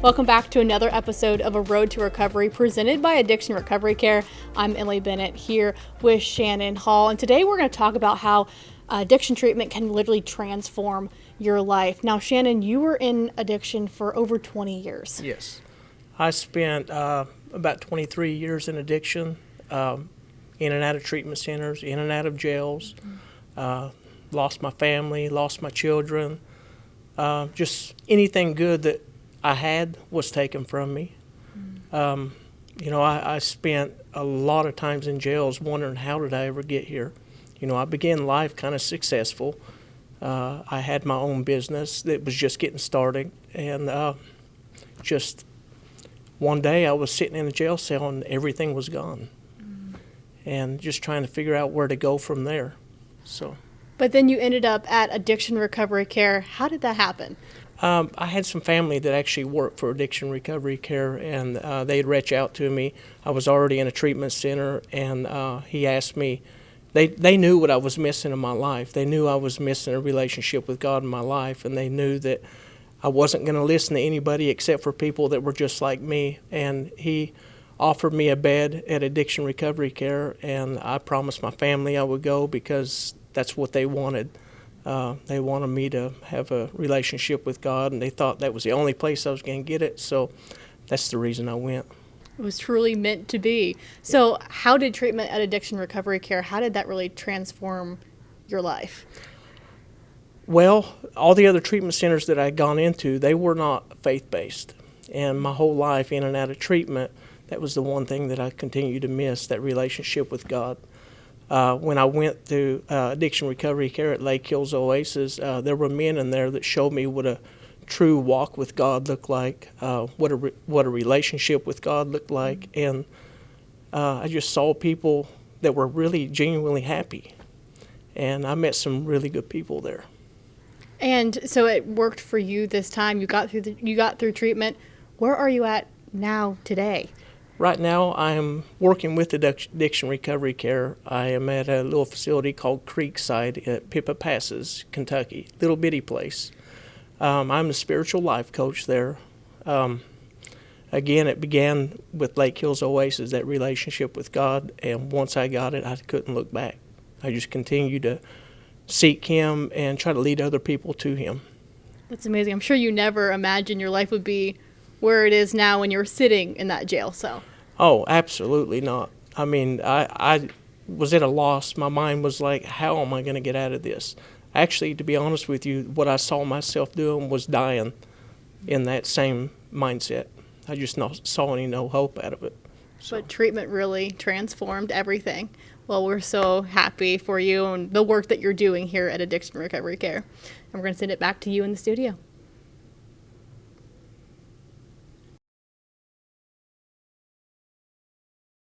Welcome back to another episode of A Road to Recovery presented by Addiction Recovery Care. I'm Emily Bennett here with Shannon Hall, and today we're going to talk about how addiction treatment can literally transform your life. Now, Shannon, you were in addiction for over 20 years. Yes. I spent about 23 years in addiction, in and out of treatment centers, in and out of jails, lost my family, lost my children, just anything good that I had was taken from me. I spent a lot of times in jails wondering, how did I ever get here? I began life kind of successful. I had my own business that was just getting started, and just one day I was sitting in a jail cell and everything was gone, and just trying to figure out where to go from there. But then you ended up at Addiction Recovery Care. How did that happen? I had some family that actually worked for Addiction Recovery Care, and they'd reach out to me. I was already in a treatment center, and he asked me, they knew what I was missing in my life. They knew I was missing a relationship with God in my life, and they knew that I wasn't going to listen to anybody except for people that were just like me. And he offered me a bed at Addiction Recovery Care, and I promised my family I would go because that's what they wanted. They wanted me to have a relationship with God, and they thought that was the only place I was going to get it, so that's the reason I went. It was truly meant to be. So how did treatment at Addiction Recovery Care, how did that really transform your life? Well, all the other treatment centers that I'd gone into, they were not faith-based, and my whole life in and out of treatment, that was the one thing that I continued to miss, that relationship with God. When I went to Addiction Recovery Care at Lake Hills Oasis, there were men in there that showed me what a true walk with God looked like, what a relationship with God looked like, and I just saw people that were really genuinely happy, and I met some really good people there. And so it worked for you this time. You got through treatment. Where are you at now today? Right now, I am working with Addiction Recovery Care. I am at a little facility called Creekside at Pippa Passes, Kentucky, little bitty place. I'm a spiritual life coach there. Again, it began with Lake Hills Oasis, that relationship with God, and once I got it, I couldn't look back. I just continued to seek Him and try to lead other people to Him. That's amazing. I'm sure you never imagined your life would be where it is now when you're sitting in that jail cell. Oh, absolutely not. I mean, I was at a loss. My mind was like, how am I going to get out of this? Actually, to be honest with you, what I saw myself doing was dying in that same mindset. I just saw no hope out of it. But treatment really transformed everything. Well, we're so happy for you and the work that you're doing here at Addiction Recovery Care. And we're going to send it back to you in the studio.